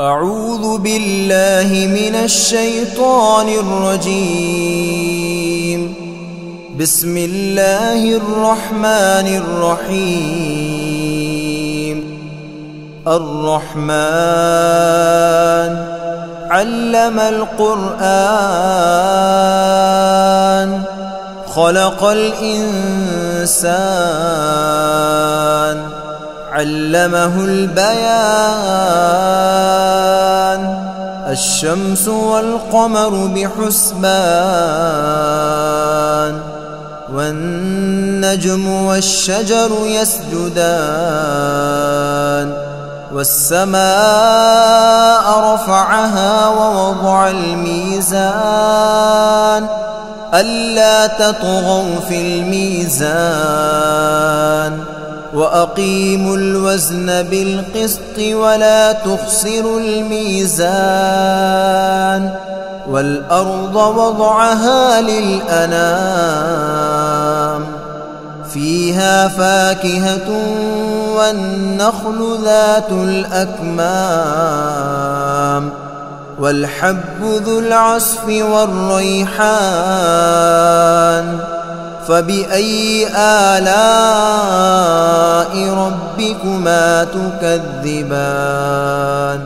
أعوذ بالله من الشيطان الرجيم. بسم الله الرحمن الرحيم. الرحمن علم القرآن خلق الإنسان علمه البيان. الشمس والقمر بحسبان والنجم والشجر يسجدان. والسماء رفعها ووضع الميزان ألا تطغوا في الميزان وأقيموا الوزن بالقسط ولا تخسروا الميزان. والأرض وضعها للأنام فيها فاكهة والنخل ذات الأكمام والحب ذو العصف والريحان. فبأي آلاء ربكما تكذبان؟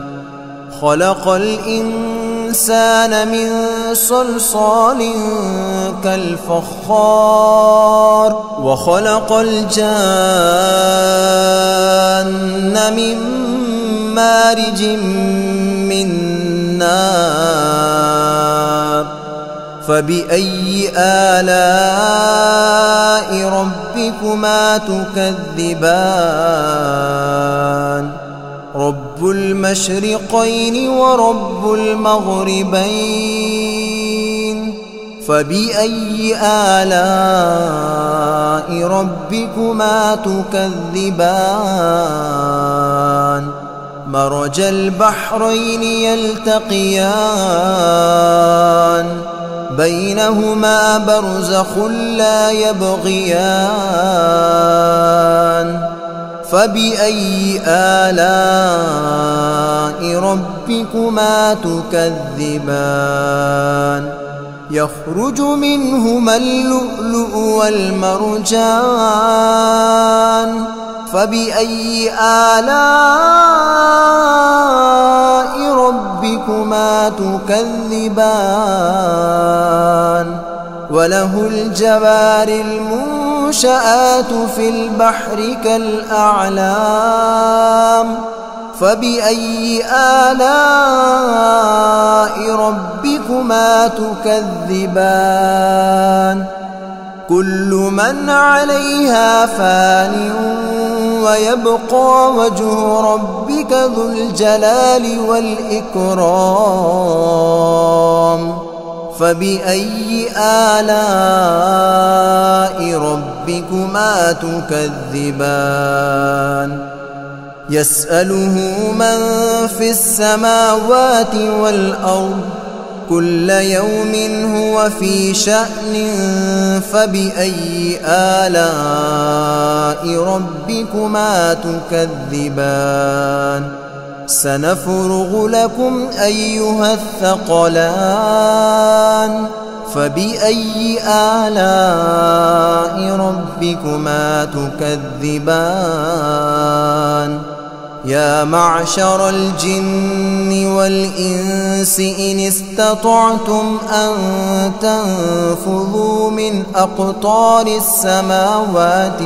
خلق الإنسان من صلصال كالفخار وخلق الجان من مارج من نار. فبأي آلاء ربكما تكذبان؟ رب المشرقين ورب المغربين. فبأي آلاء ربكما تكذبان؟ مرج البحرين يلتقيان بينهما برزخ لا يبغيان. فبأي آلاء ربكما تكذبان؟ يخرج منهما اللؤلؤ والمرجان. فبأي آلاء ربكما تكذبان؟ وله الجوار المنشآت في البحر كالأعلام. فبأي آلاء ربكما تكذبان؟ كل من عليها فان ويبقى وجه ربك ذو الجلال والإكرام. فبأي آلاء ربكما تكذبان؟ يسأله من في السماوات والأرض كل يوم هو في شأن. فبأي آلاء ربكما تكذبان؟ سنفرغ لكم أيها الثقلان. فبأي آلاء ربكما تكذبان؟ يا معشر الجن والإنس إن استطعتم أن تنفذوا من أقطار السماوات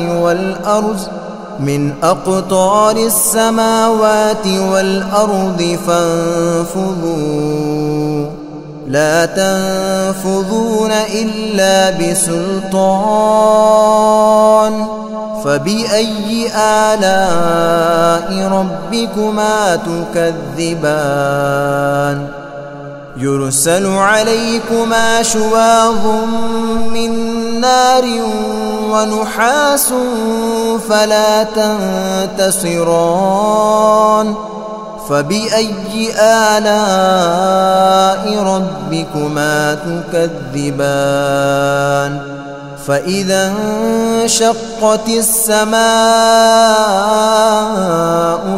والأرض فانفذوا لا تنفذون إلا بسلطان. فبأي آلاء ربكما تكذبان؟ يرسل عليكما شواظ من نار ونحاس فلا تنتصران. فبأي آلاء ربكما تكذبان؟ فإذا انشقت السماء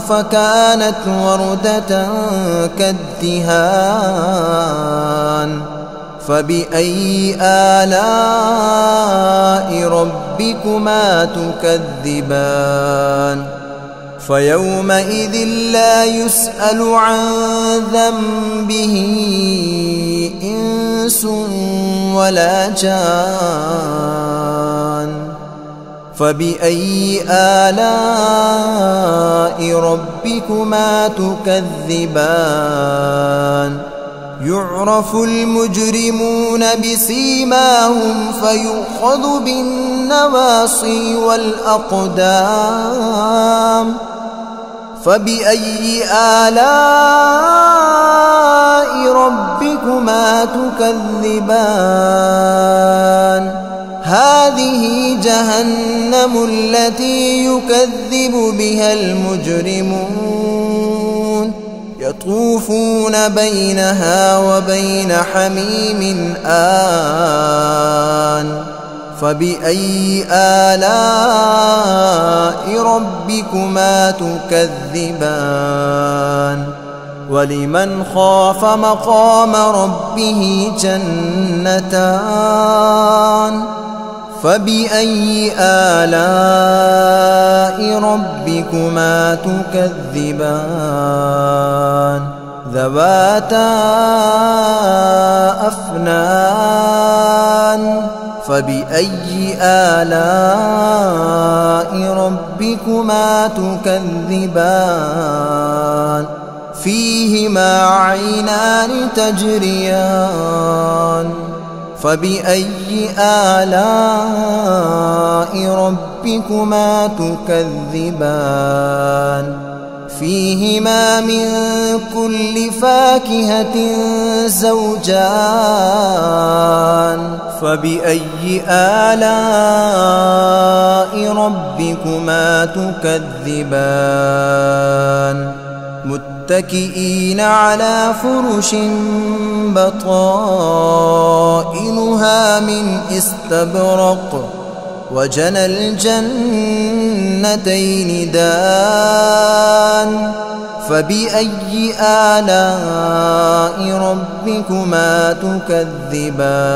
فكانت وردة كالدهان فبأي آلاء ربكما تكذبان فيومئذ لا يسأل عن ذنبه إنس ولا جان فبأي آلاء ربكما تكذبان يعرف المجرمون بسيماهم فيؤخذ بالنواصي والأقدام فبأي آلاء ربكما تكذبان هذه جهنم التي يكذب بها المجرمون يطوفون بينها وبين حميم آن فبأي آلاء ربكما تكذبان ولمن خاف مقام ربه جنتان فبأي آلاء ربكما تكذبان ذواتا أفنان فبأي آلاء ربكما تكذبان فيهما عينان تجريان فبأي آلاء ربكما تكذبان فيهما من كل فاكهة زوجان فبأي آلاء ربكما تكذبان متكئين على فرش بطائنها من استبرق وجنى الجنتين دان فبأي آلاء ربكما تكذبان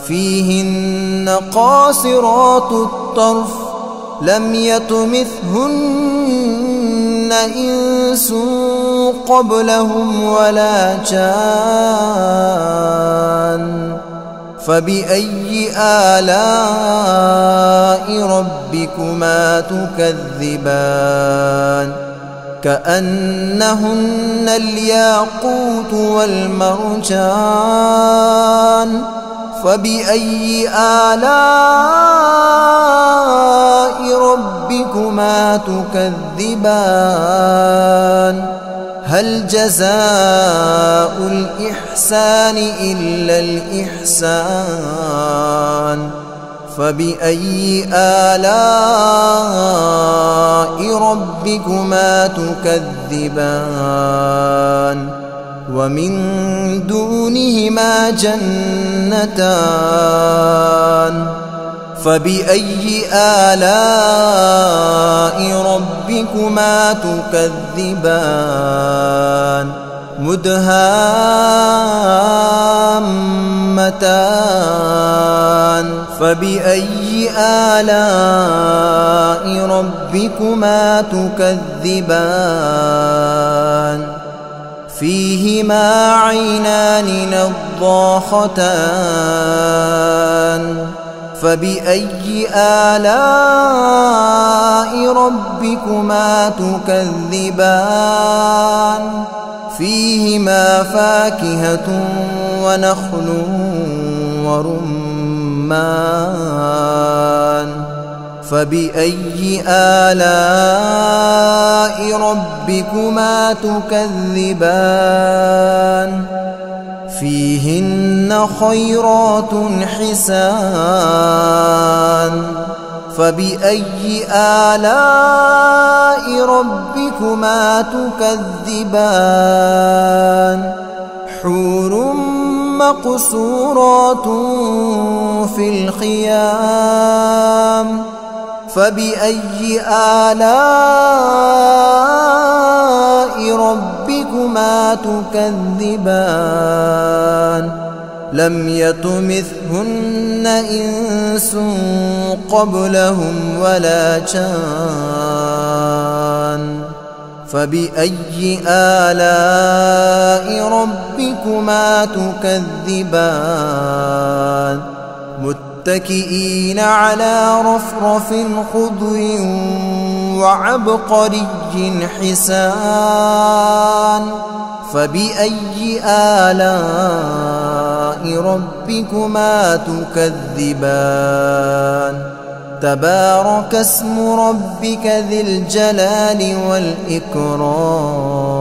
فيهن قاصرات الطرف لم يطمثهن إنس قبلهم ولا جان فبأي آلاء ربكما تكذبان كأنهن الياقوت والمرجان فبأي آلاء ربكما تكذبان هل جزاء الإحسان إلا الإحسان فبأي آلاء ربكما تكذبان ومن دونهما جنتان فبأي آلاء ربكما تكذبان مدهامتان فبأي آلاء ربكما تكذبان فيهما عينان نضاختان فبأي آلاء ربكما تكذبان فيهما فاكهة ونخل ورمان فبأي آلاء ربكما تكذبان فيهن خيرات حسان فبأي آلاء ربكما تكذبان حور مقصورات في الخيام فبأي آلاء ربكما تكذبان لم يطمثهن إنس قبلهم ولا جان فبأي آلاء ربكما تكذبان متكئين على رفرف خضر وعبقري حسان فبأي آلاء ربكما تكذبان تبارك اسم ربك ذي الجلال والإكرام